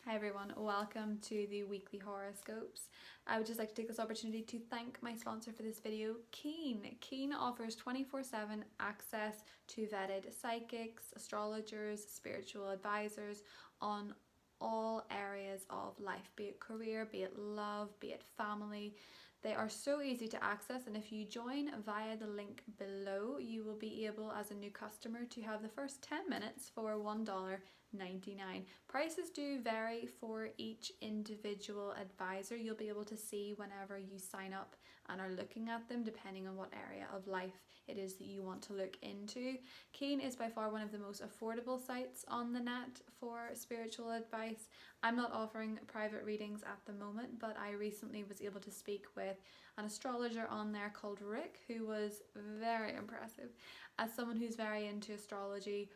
Hi everyone, welcome to the weekly horoscopes. I would just like to take this opportunity to thank my sponsor for this video, Keen. Keen offers 24/7 access to vetted psychics, astrologers, spiritual advisors on all areas of life, be it career, be it love, be it family. They are so easy to access, and if you join via the link below, you will be able as a new customer to have the first 10 minutes for $1.99. Prices do vary for each individual advisor. You'll be able to see whenever you sign up and are looking at them, depending on what area of life it is that you want to look into. Keen is by far one of the most affordable sites on the net for spiritual advice. I'm not offering private readings at the moment, but I recently was able to speak with an astrologer on there called Rick, who was very impressive. As someone who's very into astrology,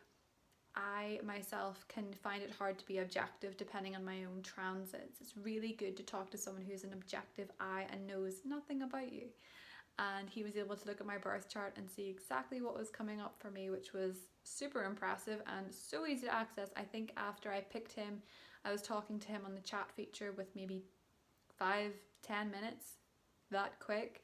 I myself can find it hard to be objective depending on my own transits. It's really good to talk to someone who's an objective eye and knows nothing about you. And he was able to look at my birth chart and see exactly what was coming up for me, which was super impressive and so easy to access. I think after I picked him, I was talking to him on the chat feature with maybe 5-10 minutes, that quick.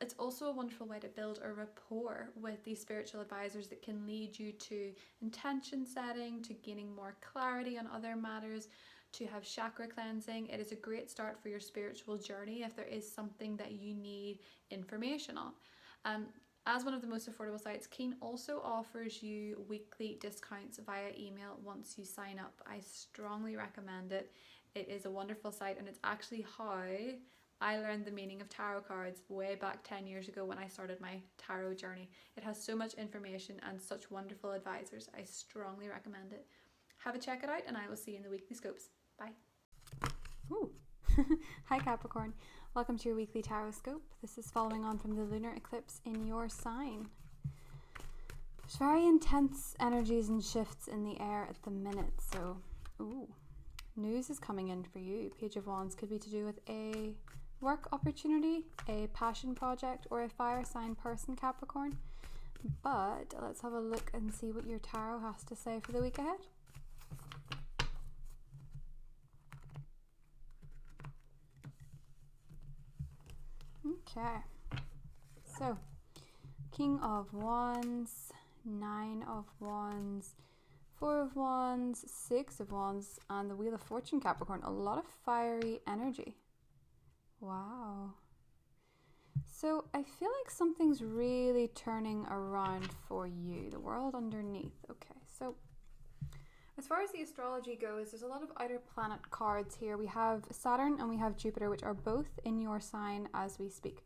It's also a wonderful way to build a rapport with these spiritual advisors that can lead you to intention setting, to gaining more clarity on other matters, to have chakra cleansing. It is a great start for your spiritual journey if there is something that you need information on. As one of the most affordable sites, Keen also offers you weekly discounts via email once you sign up. I strongly recommend it. It is a wonderful site, and it's actually how I learned the meaning of tarot cards way back 10 years ago when I started my tarot journey. It has so much information and such wonderful advisors. I strongly recommend it. Have a check it out, and I will see you in the weekly scopes. Bye. Ooh. Hi Capricorn, welcome to your weekly tarot scope. This is following on from the lunar eclipse in your sign. There's very intense energies and shifts in the air at the minute, so news is coming in for you. Page of Wands could be to do with a work opportunity, a passion project, or a fire sign person, Capricorn. But let's have a look and see what your tarot has to say for the week ahead. Okay, so King of Wands, 9 of Wands, 4 of Wands, 6 of Wands, and the Wheel of Fortune, Capricorn. A lot of fiery energy. Wow. So I feel like something's really turning around for you. The world underneath. Okay, so as far as the astrology goes, there's a lot of outer planet cards here. We have Saturn and we have Jupiter, which are both in your sign as we speak.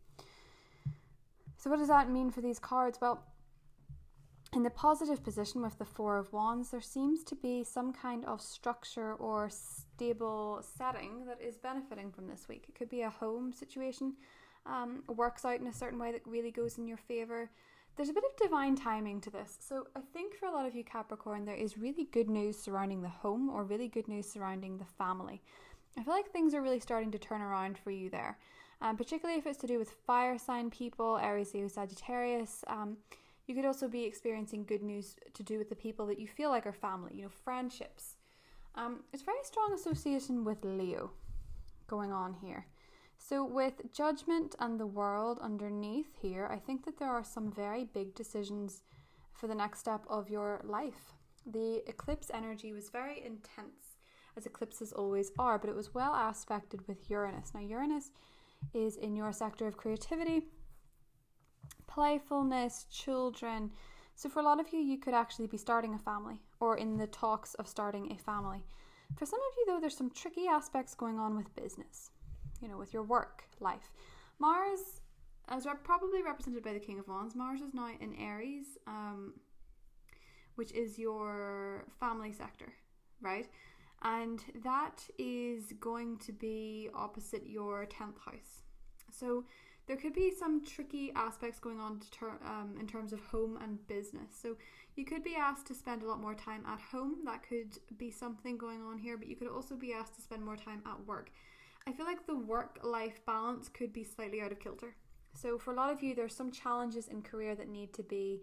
So what does that mean for these cards? Well, in the positive position with the 4 of Wands, there seems to be some kind of structure or stable setting that is benefiting from this week. It could be a home situation, works out in a certain way that really goes in your favor. There's a bit of divine timing to this. So I think for a lot of you Capricorn, there is really good news surrounding the home or really good news surrounding the family. I feel like things are really starting to turn around for you there. Particularly if it's to do with fire sign people, Aries, Leo, Sagittarius. You could also be experiencing good news to do with the people that you feel like are family, friendships. It's very strong association with Leo going on here. So with Judgment and the World underneath here, I think that there are some very big decisions for the next step of your life. The eclipse energy was very intense, as eclipses always are, but it was well aspected with Uranus. Now Uranus is in your sector of creativity, playfulness, children. So for a lot of you, you could actually be starting a family or in the talks of starting a family. For some of you though, there's some tricky aspects going on with business, with your work life. Mars, as probably represented by the King of Wands, Mars is now in Aries, which is your family sector, right? And that is going to be opposite your 10th house. So there could be some tricky aspects going on in terms of home and business. So you could be asked to spend a lot more time at home. That could be something going on here, but you could also be asked to spend more time at work. I feel like the work-life balance could be slightly out of kilter. So for a lot of you, there's some challenges in career that need to be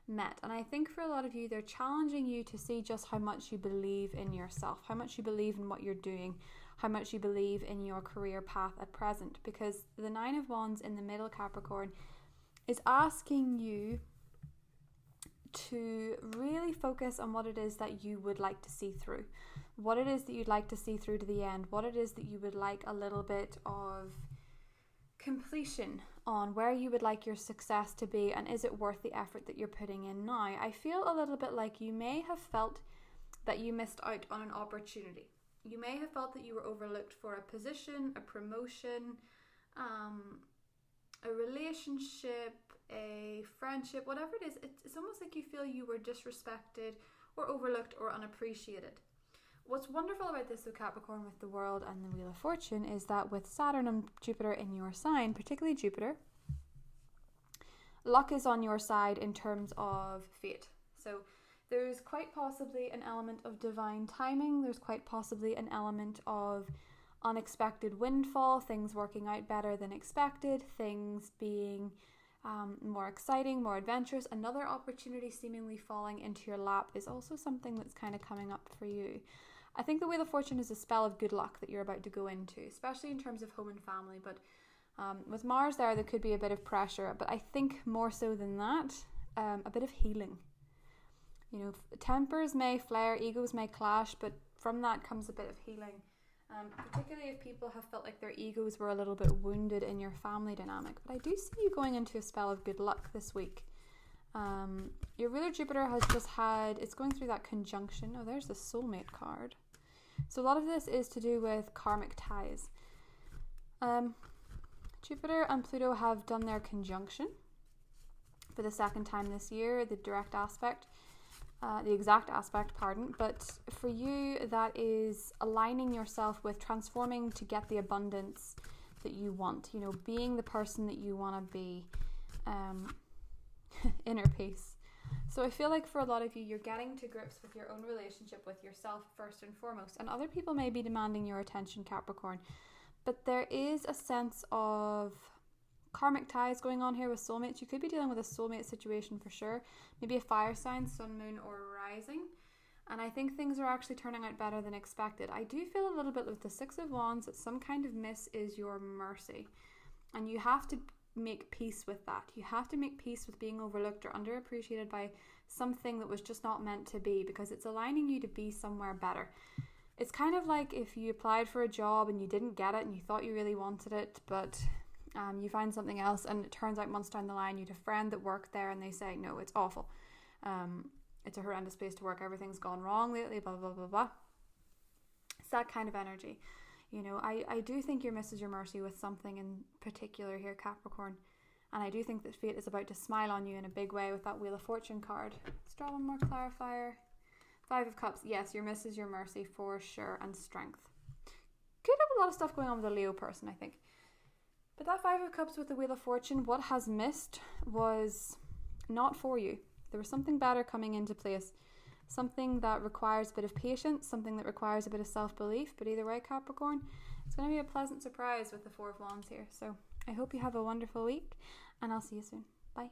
met. And I think for a lot of you, they're challenging you to see just how much you believe in yourself, how much you believe in what you're doing, how much you believe in your career path at present. Because the Nine of Wands in the middle, Capricorn, is asking you to really focus on what it is that you would like to see through, what it is that you'd like to see through to the end, what it is that you would like a little bit of completion on, where you would like your success to be, and is it worth the effort that you're putting in now. I feel a little bit like you may have felt that you missed out on an opportunity. You may have felt that you were overlooked for a position, a promotion, a relationship, a friendship, whatever it is. It's almost like you feel you were disrespected or overlooked or unappreciated. What's wonderful about this, though, Capricorn, with the World and the Wheel of Fortune, is that with Saturn and Jupiter in your sign, particularly Jupiter, luck is on your side in terms of fate. So there's quite possibly an element of divine timing. There's quite possibly an element of unexpected windfall, things working out better than expected, things being more exciting, more adventurous. Another opportunity seemingly falling into your lap is also something that's kind of coming up for you. I think the Wheel of Fortune is a spell of good luck that you're about to go into, especially in terms of home and family. But with Mars there could be a bit of pressure. But I think more so than that, a bit of healing. You know, tempers may flare, egos may clash, but from that comes a bit of healing. Particularly if people have felt like their egos were a little bit wounded in your family dynamic. But I do see you going into a spell of good luck this week. Your ruler Jupiter has just had, it's going through that conjunction. Oh, there's the soulmate card. So a lot of this is to do with karmic ties. Jupiter and Pluto have done their conjunction for the second time this year, the direct aspect. The exact aspect, but for you that is aligning yourself with transforming to get the abundance that you want, you know, being the person that you want to be, inner peace. So I feel like for a lot of you, you're getting to grips with your own relationship with yourself first and foremost, and other people may be demanding your attention, Capricorn, but there is a sense of karmic ties going on here with soulmates. You could be dealing with a soulmate situation for sure. Maybe a fire sign, sun, moon, or rising. And I think things are actually turning out better than expected. I do feel a little bit with the Six of Wands that some kind of miss is your mercy. And you have to make peace with that. You have to make peace with being overlooked or underappreciated by something that was just not meant to be, because it's aligning you to be somewhere better. It's kind of like if you applied for a job and you didn't get it and you thought you really wanted it, but you find something else, and it turns out months down the line you had a friend that worked there and they say, no, it's awful. It's a horrendous place to work. Everything's gone wrong lately, blah, blah, blah, blah. It's that kind of energy. You know, I do think your miss is your mercy with something in particular here, Capricorn. And I do think that fate is about to smile on you in a big way with that Wheel of Fortune card. Let's draw one more clarifier. Five of Cups. Yes, your miss is your mercy for sure, and strength. Could have a lot of stuff going on with a Leo person, I think. But that Five of Cups with the Wheel of Fortune, what has missed was not for you. There was something better coming into place. Something that requires a bit of patience, something that requires a bit of self-belief. But either way, Capricorn, it's going to be a pleasant surprise with the Four of Wands here. So I hope you have a wonderful week, and I'll see you soon. Bye.